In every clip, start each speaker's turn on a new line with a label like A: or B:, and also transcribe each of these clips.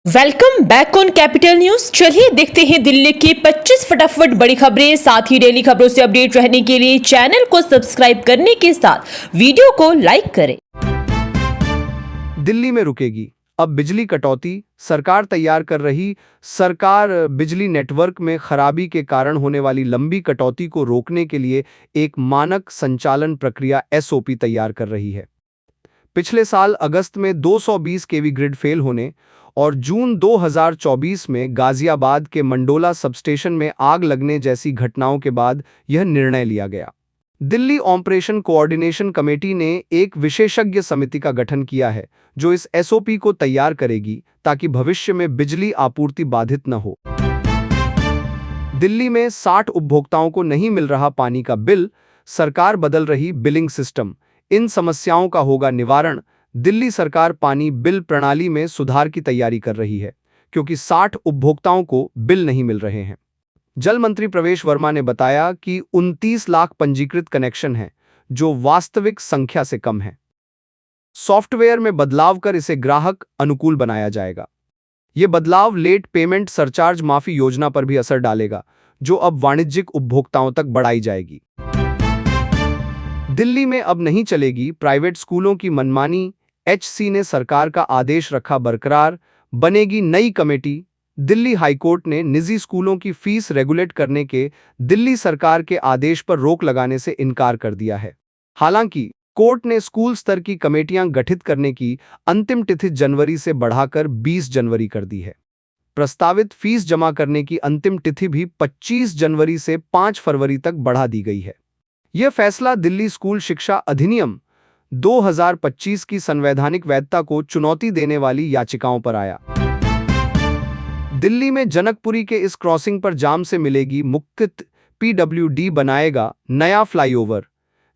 A: Welcome back on capital news. चलिए देखते हैं दिल्ली की 25 फटाफट बड़ी खबरें। साथ ही डेली खबरों से अपडेट रहने के लिए चैनल को सब्सक्राइब करने के साथ वीडियो को लाइक करें।
B: दिल्ली में रुकेगी अब बिजली कटौती। सरकार तैयार कर रही सरकार बिजली नेटवर्क में खराबी के कारण होने वाली लंबी कटौती को रोकने के लिए एक मानक संचालन प्रक्रिया एसओपी तैयार कर रही है। पिछले साल अगस्त में 220 केवी ग्रिड फेल होने और जून 2024 में गाजियाबाद के मंडोला सबस्टेशन में आग लगने जैसी घटनाओं के बाद यह निर्णय लिया गया। दिल्ली ऑपरेशन कोऑर्डिनेशन कमेटी ने एक विशेषज्ञ समिति का गठन किया है जो इस एसओपी को तैयार करेगी ताकि भविष्य में बिजली आपूर्ति बाधित न हो। दिल्ली में 60 उपभोक्ताओं को नहीं मिल रहा पानी का बिल, सरकार बदल रही बिलिंग सिस्टम। इन समस्याओं का होगा निवारण। दिल्ली सरकार पानी बिल प्रणाली में सुधार की तैयारी कर रही है क्योंकि 60 उपभोक्ताओं को बिल नहीं मिल रहे हैं। जल मंत्री प्रवेश वर्मा ने बताया कि 29 लाख पंजीकृत कनेक्शन हैं जो वास्तविक संख्या से कम है। सॉफ्टवेयर में बदलाव कर इसे ग्राहक अनुकूल बनाया जाएगा। यह बदलाव लेट पेमेंट सरचार्ज माफी योजना पर भी असर डालेगा जो अब वाणिज्यिक उपभोक्ताओं तक बढ़ाई जाएगी। दिल्ली में अब नहीं चलेगी प्राइवेट स्कूलों की मनमानी। एचसी ने सरकार का आदेश रखा बरकरार, बनेगी नई कमेटी। दिल्ली हाईकोर्ट ने निजी स्कूलों की फीस रेगुलेट करने के दिल्ली सरकार के आदेश पर रोक लगाने से इनकार कर दिया है। हालांकि कोर्ट ने स्कूल स्तर की कमेटियां गठित करने की अंतिम तिथि जनवरी से बढ़ाकर 20 जनवरी कर दी है। प्रस्तावित फीस जमा करने की अंतिम तिथि भी 25 जनवरी से 5 फरवरी तक बढ़ा दी गई है। यह फैसला दिल्ली स्कूल शिक्षा अधिनियम 2025 की संवैधानिक वैधता को चुनौती देने वाली याचिकाओं पर आया। दिल्ली में जनकपुरी के इस क्रॉसिंग पर जाम से मिलेगी मुक्ति। पीडब्ल्यूडी बनाएगा नया फ्लाईओवर।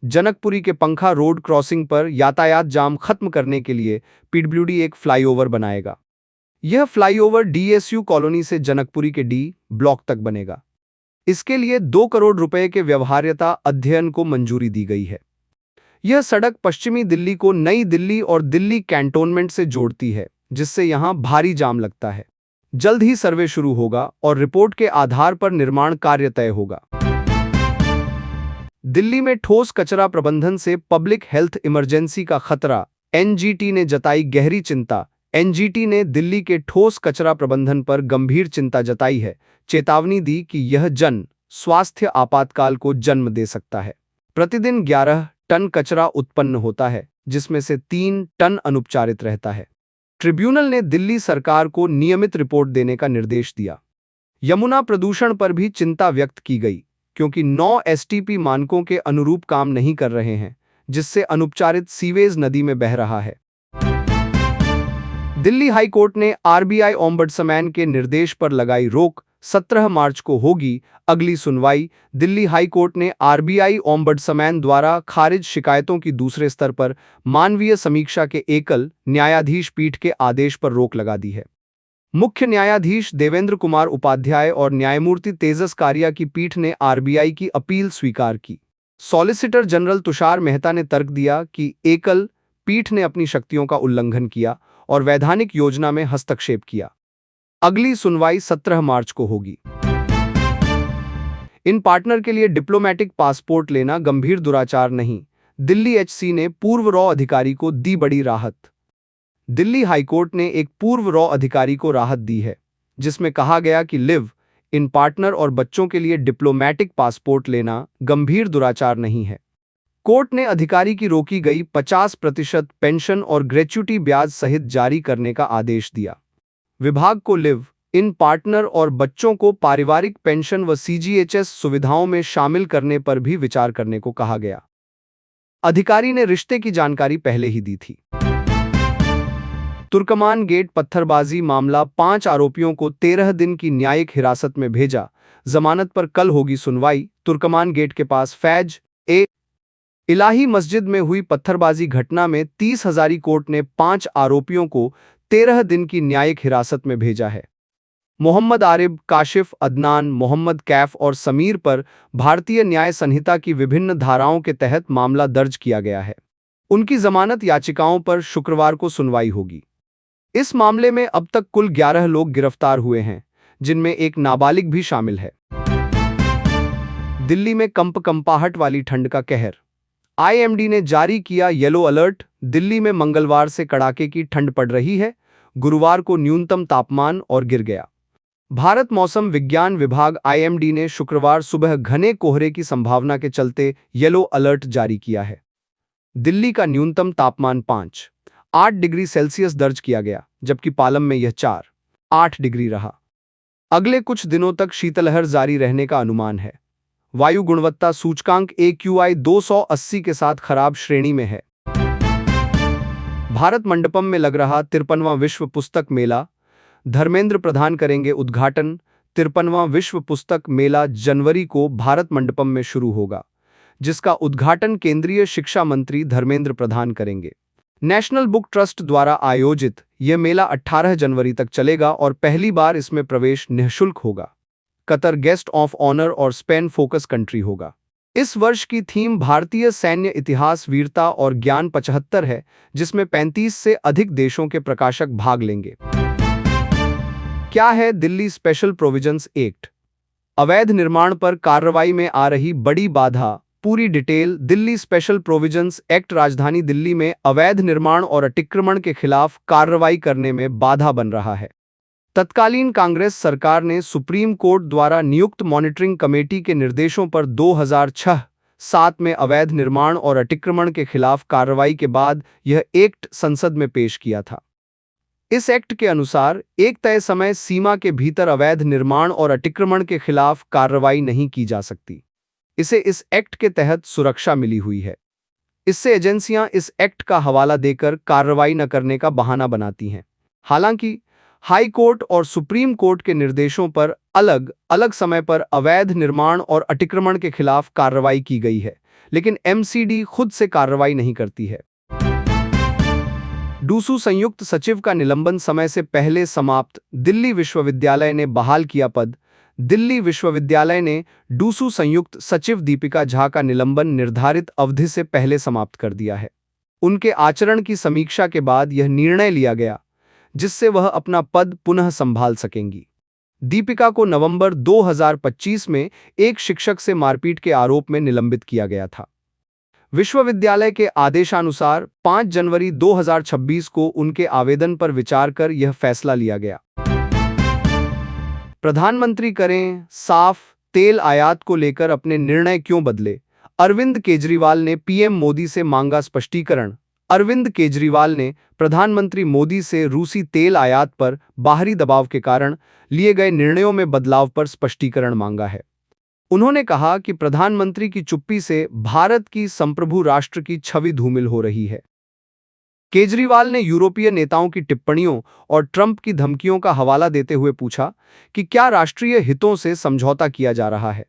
B: जनकपुरी के पंखा रोड क्रॉसिंग पर यातायात जाम खत्म करने के लिए पीडब्ल्यूडी एक फ्लाईओवर बनाएगा। यह फ्लाईओवर डीएसयू कॉलोनी से जनकपुरी के डी ब्लॉक तक बनेगा। इसके लिए 2 करोड़ रुपए के व्यवहार्यता अध्ययन को मंजूरी दी गई है। यह सड़क पश्चिमी दिल्ली को नई दिल्ली और दिल्ली कैंटोनमेंट से जोड़ती है जिससे यहां भारी जाम लगता है। जल्द ही सर्वे शुरू होगा और रिपोर्ट के आधार पर निर्माण कार्य तय होगा। दिल्ली में ठोस कचरा प्रबंधन से पब्लिक हेल्थ इमरजेंसी का खतरा। एनजीटी ने जताई गहरी चिंता। एनजीटी ने दिल्ली के ठोस कचरा प्रबंधन पर गंभीर चिंता जताई है, चेतावनी दी कि यह जन स्वास्थ्य आपातकाल को जन्म दे सकता है। प्रतिदिन 11 टन कचरा उत्पन्न होता है जिसमें से 3 टन अनुपचारित रहता है। ट्रिब्यूनल ने दिल्ली सरकार को नियमित रिपोर्ट देने का निर्देश दिया। यमुना प्रदूषण पर भी चिंता व्यक्त की गई क्योंकि 9 एसटीपी मानकों के अनुरूप काम नहीं कर रहे हैं जिससे अनुपचारित सीवेज नदी में बह रहा है। दिल्ली हाई कोर्ट ने आरबीआई ओम्बड्समैन के निर्देश पर लगाई रोक। 17 मार्च को होगी अगली सुनवाई। दिल्ली हाई कोर्ट ने आरबीआई ओम्बड्समैन द्वारा खारिज शिकायतों की दूसरे स्तर पर मानवीय समीक्षा के एकल न्यायाधीश पीठ के आदेश पर रोक लगा दी है। मुख्य न्यायाधीश देवेंद्र कुमार उपाध्याय और न्यायमूर्ति तेजस कारिया की पीठ ने आरबीआई की अपील स्वीकार की। सॉलिसिटर जनरल तुषार मेहता ने तर्क दिया कि एकल पीठ ने अपनी शक्तियों का उल्लंघन किया और वैधानिक योजना में हस्तक्षेप किया। अगली सुनवाई 17 मार्च को होगी। इन पार्टनर के लिए डिप्लोमेटिक पासपोर्ट लेना गंभीर दुराचार नहीं। दिल्ली एचसी ने पूर्व रॉ अधिकारी को दी बड़ी राहत। दिल्ली हाईकोर्ट ने एक पूर्व रॉ अधिकारी को राहत दी है जिसमें कहा गया कि लिव इन पार्टनर और बच्चों के लिए डिप्लोमेटिक पासपोर्ट लेना गंभीर दुराचार नहीं है। कोर्ट ने अधिकारी की रोकी गई 50% पेंशन और ग्रेच्युटी ब्याज सहित जारी करने का आदेश दिया। विभाग को लिव इन पार्टनर और बच्चों को पारिवारिक पेंशन व सीजीएचएस सुविधाओं में शामिल करने पर भी विचार करने को कहा गया। अधिकारी ने रिश्ते की जानकारी पहले ही दी थी। तुर्कमान गेट पत्थरबाजी मामला 5 आरोपियों को 13 दिन की न्यायिक हिरासत में भेजा। जमानत पर कल होगी सुनवाई। तुर्कमान गेट के पास फैज ए इलाही मस्जिद में हुई पत्थरबाजी घटना में 30 हजारी कोर्ट ने 5 आरोपियों को 13 दिन की न्यायिक हिरासत में भेजा है। मोहम्मद आरिफ, काशिफ, अदनान, मोहम्मद कैफ और समीर पर भारतीय न्याय संहिता की विभिन्न धाराओं के तहत मामला दर्ज किया गया है। उनकी जमानत याचिकाओं पर शुक्रवार को सुनवाई होगी। इस मामले में अब तक कुल 11 लोग गिरफ्तार हुए हैं, जिनमें एक नाबालिग भी शामिल है। दिल्ली में कंपकंपाहट वाली ठंड का कहर। आईएमडी ने जारी किया येलो अलर्ट। दिल्ली में मंगलवार से कड़ाके की ठंड पड़ रही है। गुरुवार को न्यूनतम तापमान और गिर गया। भारत मौसम विज्ञान विभाग आईएमडी ने शुक्रवार सुबह घने कोहरे की संभावना के चलते येलो अलर्ट जारी किया है। दिल्ली का न्यूनतम तापमान 5.8 डिग्री सेल्सियस दर्ज किया गया, जबकि पालम में यह 4.8 डिग्री रहा। अगले कुछ दिनों तक शीतलहर जारी रहने का अनुमान है। वायु गुणवत्ता सूचकांक AQI 280 के साथ खराब श्रेणी में है। भारत मंडपम में लग रहा 53वां विश्व पुस्तक मेला। धर्मेंद्र प्रधान करेंगे उद्घाटन। 53वां विश्व पुस्तक मेला जनवरी को भारत मंडपम में शुरू होगा, जिसका उद्घाटन केंद्रीय शिक्षा मंत्री धर्मेंद्र प्रधान करेंगे। नेशनल बुक ट्रस्ट द्वारा आयोजित यह मेला 18 जनवरी तक चलेगा और पहली बार इसमें प्रवेश निःशुल्क होगा। कतर गेस्ट ऑफ ऑनर और स्पेन फोकस कंट्री होगा। इस वर्ष की थीम भारतीय सैन्य इतिहास, वीरता और ज्ञान 75 है, जिसमें 35 से अधिक देशों के प्रकाशक भाग लेंगे। क्या है दिल्ली स्पेशल प्रोविजंस एक्ट? अवैध निर्माण पर कार्रवाई में आ रही बड़ी बाधा। पूरी detail. Delhi special provisions act राजधानी दिल्ली में अवैध निर्माण और अतिक्रमण के खिलाफ कार्रवाई करने में बाधा बन रहा है। तत्कालीन कांग्रेस सरकार ने सुप्रीम कोर्ट द्वारा नियुक्त मॉनिटरिंग कमेटी के निर्देशों पर 2006-07 में अवैध निर्माण और अतिक्रमण के खिलाफ कार्रवाई के बाद यह एक्ट संसद में पेश किया था। इस एक्ट के अनुसार एक तय समय सीमा के भीतर अवैध निर्माण और अतिक्रमण के खिलाफ कार्रवाई नहीं की जा सकती। इसे इस एक्ट के तहत सुरक्षा मिली हुई है। इससे एजेंसियां इस एक्ट का हवाला देकर कार्रवाई न करने का बहाना बनाती हैं। हालांकि हाई कोर्ट और सुप्रीम कोर्ट के निर्देशों पर अलग अलग समय पर अवैध निर्माण और अतिक्रमण के खिलाफ कार्रवाई की गई है, लेकिन एमसीडी खुद से कार्रवाई नहीं करती है। डूसू संयुक्त सचिव का निलंबन समय से पहले समाप्त। दिल्ली विश्वविद्यालय ने बहाल किया पद। दिल्ली विश्वविद्यालय ने डूसू संयुक्त सचिव दीपिका झा का निलंबन निर्धारित अवधि से पहले समाप्त कर दिया है। उनके आचरण की समीक्षा के बाद यह निर्णय लिया गया, जिससे वह अपना पद पुनः संभाल सकेंगी। दीपिका को नवंबर 2025 में एक शिक्षक से मारपीट के आरोप में निलंबित किया गया था। विश्वविद्यालय के आदेशानुसार 5 जनवरी 2026 को उनके आवेदन पर विचार कर यह फैसला लिया गया। प्रधानमंत्री करें साफ, तेल आयात को लेकर अपने निर्णय क्यों बदले? अरविंद केजरीवाल ने पीएम मोदी से मांगा स्पष्टीकरण। अरविंद केजरीवाल ने प्रधानमंत्री मोदी से रूसी तेल आयात पर बाहरी दबाव के कारण लिए गए निर्णयों में बदलाव पर स्पष्टीकरण मांगा है। उन्होंने कहा कि प्रधानमंत्री की चुप्पी से भारत की संप्रभु राष्ट्र की छवि धूमिल हो रही है। केजरीवाल ने यूरोपीय नेताओं की टिप्पणियों और ट्रंप की धमकियों का हवाला देते हुए पूछा कि क्या राष्ट्रीय हितों से समझौता किया जा रहा है।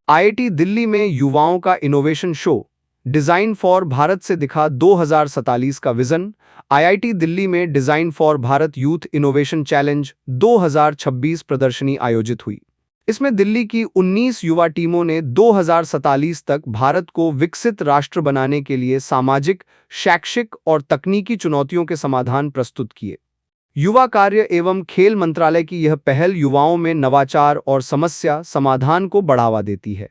B: आईआईटी दिल्ली में युवाओं का innovation show design for Bharat से दिखा 2047 का विजन। आईआईटी दिल्ली में design for Bharat youth innovation challenge 2026 प्रदर्शनी आयोजित हुई। इसमें दिल्ली की 19 युवा टीमों ने 2047 तक भारत को विकसित राष्ट्र बनाने के लिए सामाजिक, शैक्षिक और तकनीकी चुनौतियों के समाधान प्रस्तुत किए। युवा कार्य एवं खेल मंत्रालय की यह पहल युवाओं में नवाचार और समस्या समाधान को बढ़ावा देती है।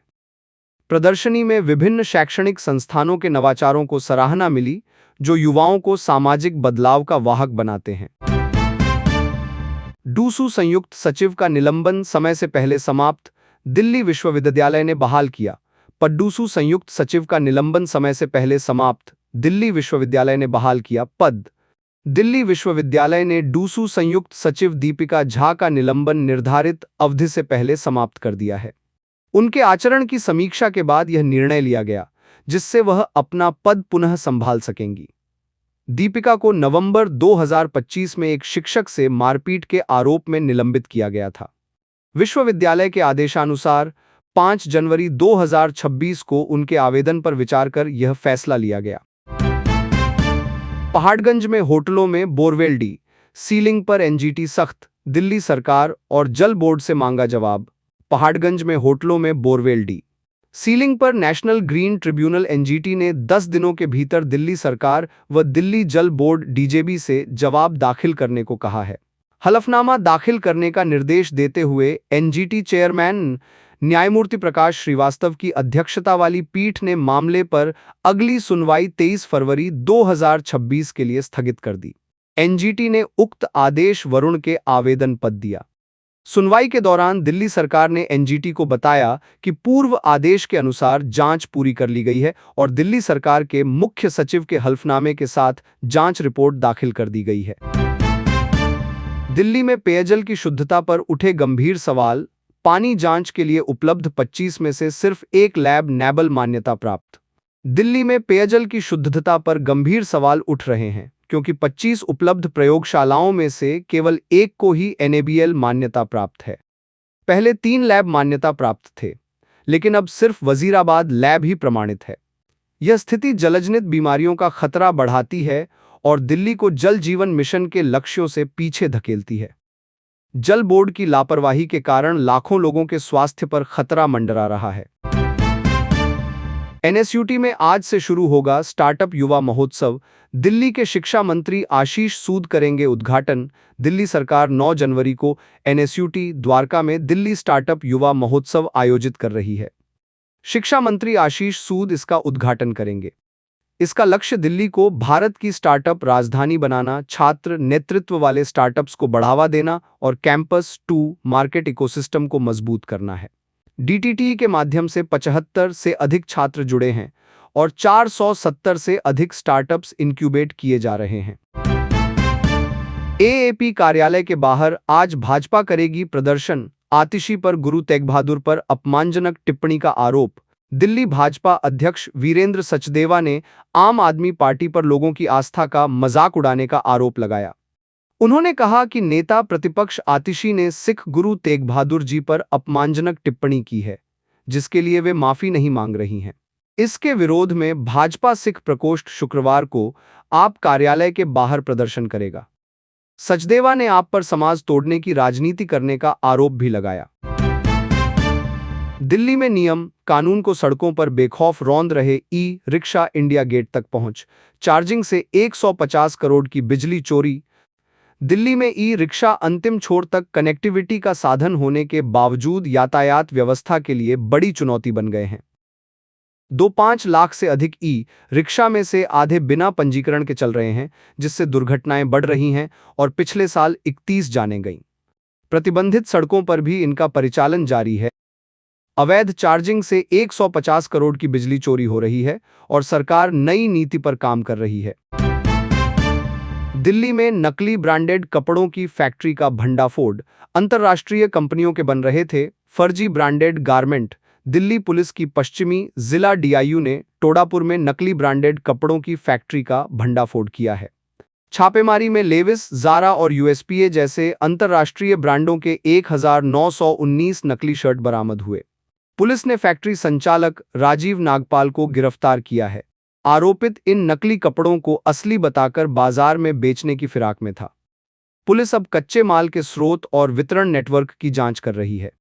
B: प्रदर्शनी में विभिन्न शैक्षणिक संस्थानों के नवाचारों को सराहना मिली, जो युवाओं को सामाजिक बदलाव का वाहक बनाते हैं। डूसू संयुक्त सचिव का निलंबन समय से पहले समाप्त। दिल्ली विश्वविद्यालय ने बहाल किया पद। डूसू संयुक्त सचिव का निलंबन समय से पहले समाप्त। दिल्ली विश्वविद्यालय ने बहाल किया पद। दिल्ली विश्वविद्यालय ने डूसू संयुक्त सचिव दीपिका झा का निलंबन निर्धारित अवधि से पहले समाप्त कर दिया है। उनके आचरण की समीक्षा के बाद यह निर्णय लिया गया, जिससे वह अपना पद पुनः संभाल सकेंगी। दीपिका को नवंबर 2025 में एक शिक्षक से मारपीट के आरोप में निलंबित किया गया था। विश्वविद्यालय के आदेशानुसार 5 जनवरी 2026 को उनके आवेदन पर विचार कर यह फैसला लिया गया। पहाड़गंज में होटलों में बोरवेल डी सीलिंग पर एनजीटी सख्त। दिल्ली सरकार और जल बोर्ड से मांगा जवाब। पहाड़गंज में होटलों में बोरवेल डी सीलिंग पर नेशनल ग्रीन ट्रिब्यूनल एनजीटी ने 10 दिनों के भीतर दिल्ली सरकार व दिल्ली जल बोर्ड डीजेबी से जवाब दाखिल करने को कहा है। हलफनामा दाखिल करने का निर्देश देते हुए एनजीटी चेयरमैन न्यायमूर्ति प्रकाश श्रीवास्तव की अध्यक्षता वाली पीठ ने मामले पर अगली सुनवाई 23 फरवरी 2026 के लिए स्थगित कर दी। एनजीटी ने उक्त आदेश वरुण के आवेदन पर दिया। सुनवाई के दौरान दिल्ली सरकार ने एनजीटी को बताया कि पूर्व आदेश के अनुसार जांच पूरी कर ली गई है और दिल्ली सरकार के मुख्य सचिव के हल्फनामे के साथ जांच रिपोर्ट दाखिल कर दी गई है। दिल्ली में पेयजल की शुद्धता पर उठे गंभीर सवाल। पानी जांच के लिए उपलब्ध 25 में से सिर्फ एक लैब नेबल मान्यता प्राप्त। दिल्ली में पेयजल की शुद्धता पर गंभीर सवाल उठ रहे हैं क्योंकि 25 उपलब्ध प्रयोगशालाओं में से केवल एक को ही एनएबीएल मान्यता प्राप्त है। पहले 3 लैब मान्यता प्राप्त थे, लेकिन अब सिर्फ वजीराबाद लैब ही प्रमाणित है। यह स्थिति जलजनित बीमारियों का खतरा बढ़ाती है और दिल्ली को जल जीवन मिशन के लक्ष्यों से पीछे धकेलती है। जल बोर्ड की लापरवाही के कारण लाखों लोगों के स्वास्थ्य पर खतरा मंडरा रहा है। एनएसयूटी में आज से शुरू होगा स्टार्टअप युवा महोत्सव। दिल्ली के शिक्षा मंत्री आशीष सूद करेंगे उद्घाटन। दिल्ली सरकार 9 जनवरी को एनएसयूटी द्वारका में दिल्ली स्टार्टअप युवा महोत्सव आयोजित कर रही है। शिक्षा मंत्री आशीष सूद इसका उद्घाटन करेंगे। इसका लक्ष्य दिल्ली को भारत की स्टार्टअप राजधानी बनाना, छात्र नेतृत्व वाले स्टार्टअप्स को बढ़ावा देना और कैंपस टू मार्केट इकोसिस्टम को मजबूत करना है। डीटीटी के माध्यम से 75 से अधिक छात्र जुड़े हैं और 470 से अधिक स्टार्टअप्स इंक्यूबेट किए जा रहे हैं। एएपी कार्यालय के बाहर आज भाजपा करेगी प्रदर्शन। आतिशी पर गुरु तेग बहादुर पर अपमानजनक टिप्पणी का आरोप। दिल्ली भाजपा अध्यक्ष वीरेंद्र सचदेवा ने आम आदमी पार्टी पर लोगों की आस्था का मजाक उड़ाने का आरोप लगाया। उन्होंने कहा कि नेता प्रतिपक्ष आतिशी ने सिख गुरु तेग बहादुर जी पर अपमानजनक टिप्पणी की है, जिसके लिए वे माफी नहीं मांग रही हैं। इसके विरोध में भाजपा सिख प्रकोष्ठ शुक्रवार को आप कार्यालय के बाहर प्रदर्शन करेगा। सचदेवा ने आप पर समाज तोड़ने की राजनीति करने का आरोप भी लगाया। दिल्ली में नियम कानून को सड़कों पर बेखौफ रौंद रहे ई रिक्शा इंडिया गेट तक पहुंच। चार्जिंग से 150 करोड़ की बिजली चोरी। दिल्ली में ई रिक्शा अंतिम छोर तक कनेक्टिविटी का साधन होने के बावजूद यातायात व्यवस्था के लिए बड़ी चुनौती बन गए हैं। 2-5 लाख से अधिक ई रिक्शा में से आधे बिना पंजीकरण के चल रहे हैं, जिससे दुर्घटनाएं बढ़ रही हैं और पिछले साल 31 जानें गईं। प्रतिबंधित सड़कों पर भी इनका परिचालन जारी है। अवैध चार्जिंग से 150 करोड़ की बिजली चोरी हो रही है और सरकार नई नीति पर काम कर रही है। दिल्ली में नकली ब्रांडेड कपड़ों की फैक्ट्री का भंडाफोड़। अंतर्राष्ट्रीय कंपनियों के बन रहे थे फर्जी ब्रांडेड गारमेंट। दिल्ली पुलिस की पश्चिमी जिला डीआईयू ने टोडापुर में नकली ब्रांडेड कपड़ों की फैक्ट्री का भंडाफोड़ किया है। छापेमारी में लेविस, ज़ारा और यूएसपीए जैसे अंतर्राष्ट्रीय ब्रांडों के 1919 नकली शर्ट बरामद हुए। पुलिस ने फैक्ट्री संचालक राजीव नागपाल को गिरफ्तार किया है। आरोपित इन नकली कपड़ों को असली बताकर बाजार में बेचने की फिराक में था। पुलिस अब कच्चे माल के स्रोत और वितरण नेटवर्क की जांच कर रही है।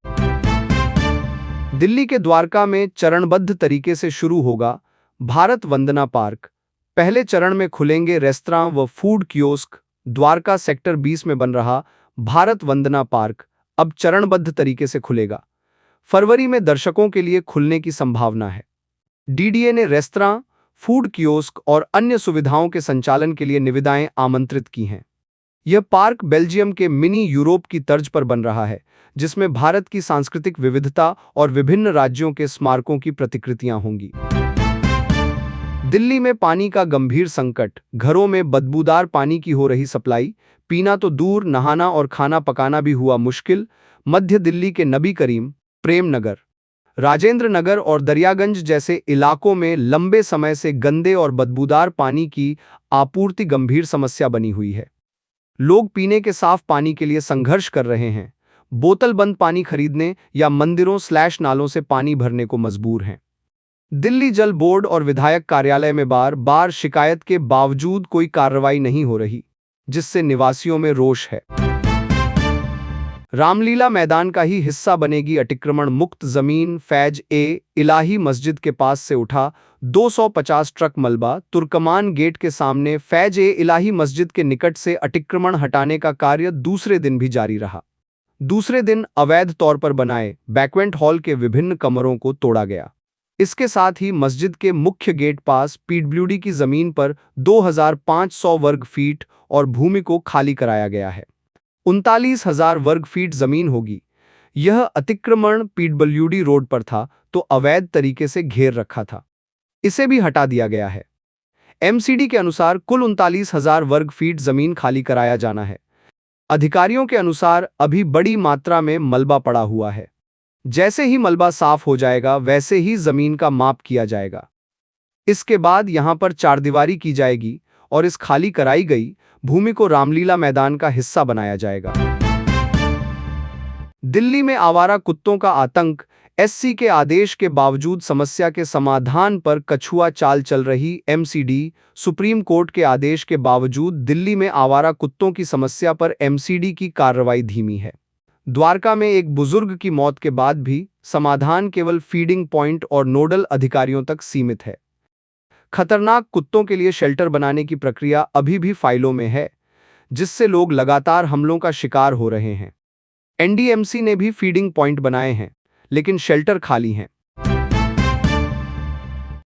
B: दिल्ली के द्वारका में चरणबद्ध तरीके से शुरू होगा भारत वंदना पार्क। पहले चरण में खुलेंगे रेस्तरां व फूड कियोस्क। द्वारका सेक्टर 20 में बन रहा भारत वंदना पार्क अब चरणबद्ध तरीके से खुलेगा। फरवरी में दर्शकों के लिए खुलने की संभावना है। डीडीए ने रेस्तरां, फूड कियोस्क और अन्य सुविधाओं के संचालन के लिए निविदाएं आमंत्रित की हैं। यह पार्क बेल्जियम के मिनी यूरोप की तर्ज पर बन रहा है, जिसमें भारत की सांस्कृतिक विविधता और विभिन्न राज्यों के स्मारकों की प्रतिकृतियां होंगी। दिल्ली में पानी का गंभीर संकट। घरों में बदबूदार पानी की हो रही सप्लाई। पीना तो दूर, नहाना और खाना पकाना भी हुआ मुश्किल। मध्य दिल्ली के नबी करीम, प्रेम नगर, राजेंद्र नगर और दरियागंज जैसे इलाकों में लंबे समय से गंदे और बदबूदार पानी की आपूर्ति गंभीर समस्या बनी हुई है। लोग पीने के साफ पानी के लिए संघर्ष कर रहे हैं, बोतल बंद पानी खरीदने या मंदिरों/नालों से पानी भरने को मजबूर हैं। दिल्ली जल बोर्ड और विधायक कार्यालय में बार बार शिकायत के बावजूद कोई कार्रवाई नहीं हो रही, जिससे निवासियों में रोष है। रामलीला मैदान का ही हिस्सा बनेगी अतिक्रमण मुक्त जमीन। फैज ए इलाही मस्जिद के पास से उठा 250 ट्रक मलबा। तुर्कमान गेट के सामने फैज ए इलाही मस्जिद के निकट से अतिक्रमण हटाने का कार्य दूसरे दिन भी जारी रहा। दूसरे दिन अवैध तौर पर बनाए बैंक्वेट हॉल के विभिन्न कमरों को तोड़ा गया। इसके साथ ही मस्जिद के मुख्य गेट पास पीडब्ल्यूडी की जमीन पर 2500 वर्ग फीट और भूमि को खाली कराया गया है। 39,000 वर्ग फीट जमीन होगी। यह अतिक्रमण पीडब्ल्यूडी रोड पर था तो अवैध तरीके से घेर रखा था, इसे भी हटा दिया गया है। एमसीडी के अनुसार कुल 39,000 वर्ग फीट जमीन खाली कराया जाना है। अधिकारियों के अनुसार अभी बड़ी मात्रा में मलबा पड़ा हुआ है। जैसे ही मलबा साफ हो जाएगा वैसे ही जमीन का माप किया जाएगा। इसके बाद यहां पर चारदीवारी की जाएगी और इस खाली कराई गई भूमि को रामलीला मैदान का हिस्सा बनाया जाएगा। दिल्ली में आवारा कुत्तों का आतंक। एससी के आदेश के बावजूद समस्या के समाधान पर कछुआ चाल चल रही एमसीडी। सुप्रीम कोर्ट के आदेश के बावजूद दिल्ली में आवारा कुत्तों की समस्या पर एमसीडी की कार्रवाई धीमी है। द्वारका में एक बुजुर्ग की मौत के बाद भी समाधान केवल फीडिंग पॉइंट और नोडल अधिकारियों तक सीमित है। खतरनाक कुत्तों के लिए शेल्टर बनाने की प्रक्रिया अभी भी फाइलों में है, जिससे लोग लगातार हमलों का शिकार हो रहे हैं। एनडीएमसी ने भी फीडिंग पॉइंट बनाए हैं, लेकिन शेल्टर खाली हैं।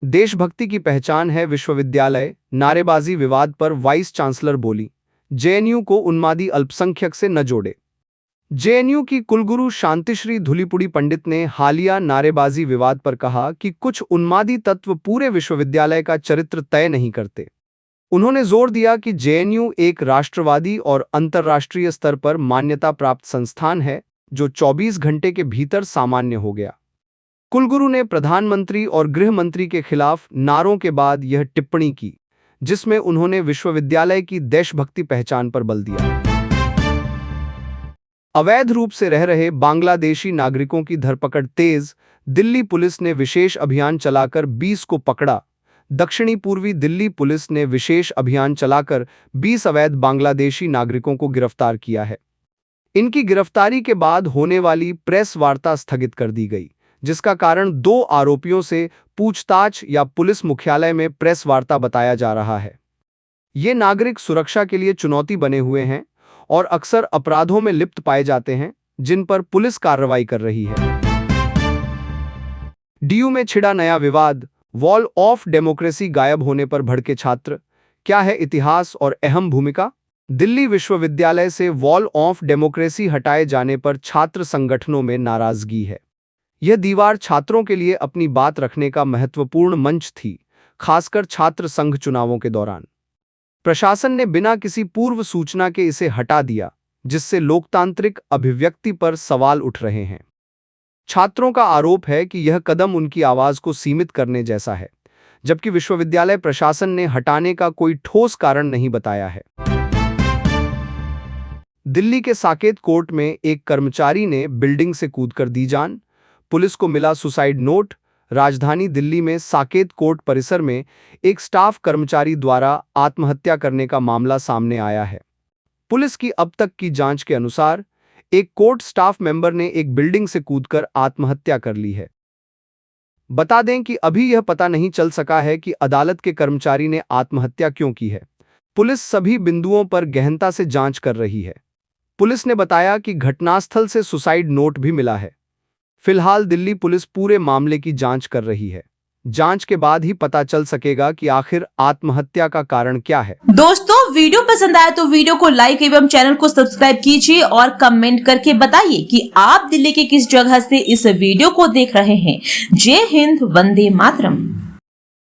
B: देशभक्ति की पहचान है विश्वविद्यालय। नारेबाजी विवाद पर वाइस चांसलर बोली, जेएनयू को उन्मादी अल्पसंख्यक से न जोड़े। जेएनयू की कुलगुरु शांतिश्री धुलीपुड़ी पंडित ने हालिया नारेबाजी विवाद पर कहा कि कुछ उन्मादी तत्व पूरे विश्वविद्यालय का चरित्र तय नहीं करते। उन्होंने जोर दिया कि जेएनयू एक राष्ट्रवादी और अंतर्राष्ट्रीय स्तर पर मान्यता प्राप्त संस्थान है जो 24 घंटे के भीतर सामान्य हो गया। कुलगुरु ने प्रधानमंत्री और गृह मंत्री के खिलाफ नारों के बाद यह टिप्पणी की, जिसमें उन्होंने विश्वविद्यालय की देशभक्ति पहचान पर बल दिया। अवैध रूप से रह रहे बांग्लादेशी नागरिकों की धरपकड़ तेज। दिल्ली पुलिस ने विशेष अभियान चलाकर 20 को पकड़ा। दक्षिणी पूर्वी दिल्ली पुलिस ने विशेष अभियान चलाकर 20 अवैध बांग्लादेशी नागरिकों को गिरफ्तार किया है। इनकी गिरफ्तारी के बाद होने वाली प्रेस वार्ता स्थगित कर दी गई, जिसका कारण 2 आरोपियों से पूछताछ या पुलिस मुख्यालय में प्रेस वार्ता बताया जा रहा है। ये नागरिक सुरक्षा के लिए चुनौती बने हुए हैं और अक्सर अपराधों में लिप्त पाए जाते हैं, जिन पर पुलिस कार्रवाई कर रही है। डीयू में छिड़ा नया विवाद। वॉल ऑफ डेमोक्रेसी गायब होने पर भड़के छात्र। क्या है इतिहास और अहम भूमिका? दिल्ली विश्वविद्यालय से वॉल ऑफ डेमोक्रेसी हटाए जाने पर छात्र संगठनों में नाराजगी है। यह दीवार छात्रों के लिए अपनी बात रखने का महत्वपूर्ण मंच थी, खासकर छात्र संघ चुनावों के दौरान। प्रशासन ने बिना किसी पूर्व सूचना के इसे हटा दिया, जिससे लोकतांत्रिक अभिव्यक्ति पर सवाल उठ रहे हैं। छात्रों का आरोप है कि यह कदम उनकी आवाज को सीमित करने जैसा है, जबकि विश्वविद्यालय प्रशासन ने हटाने का कोई ठोस कारण नहीं बताया है। दिल्ली के साकेत कोर्ट में एक कर्मचारी ने बिल्डिंग से कूदकर दी जान। पुलिस को मिला सुसाइड नोट। राजधानी दिल्ली में साकेत कोर्ट परिसर में एक स्टाफ कर्मचारी द्वारा आत्महत्या करने का मामला सामने आया है। पुलिस की अब तक की जांच के अनुसार एक कोर्ट स्टाफ मेंबर ने एक बिल्डिंग से कूदकर आत्महत्या कर ली है। बता दें कि अभी यह पता नहीं चल सका है कि अदालत के कर्मचारी ने आत्महत्या क्यों की है। पुलिस सभी बिंदुओं पर गहनता से जांच कर रही है। पुलिस ने बताया कि घटनास्थल से सुसाइड नोट भी मिला है। फिलहाल दिल्ली पुलिस पूरे मामले की जांच कर रही है। जांच के बाद ही पता चल सकेगा कि आखिर आत्महत्या का कारण क्या है।
A: दोस्तों, वीडियो पसंद आया तो वीडियो को लाइक एवं चैनल को सब्सक्राइब कीजिए और कमेंट करके बताइए कि आप दिल्ली के किस जगह से इस वीडियो को देख रहे हैं। जय हिंद, वंदे मातरम।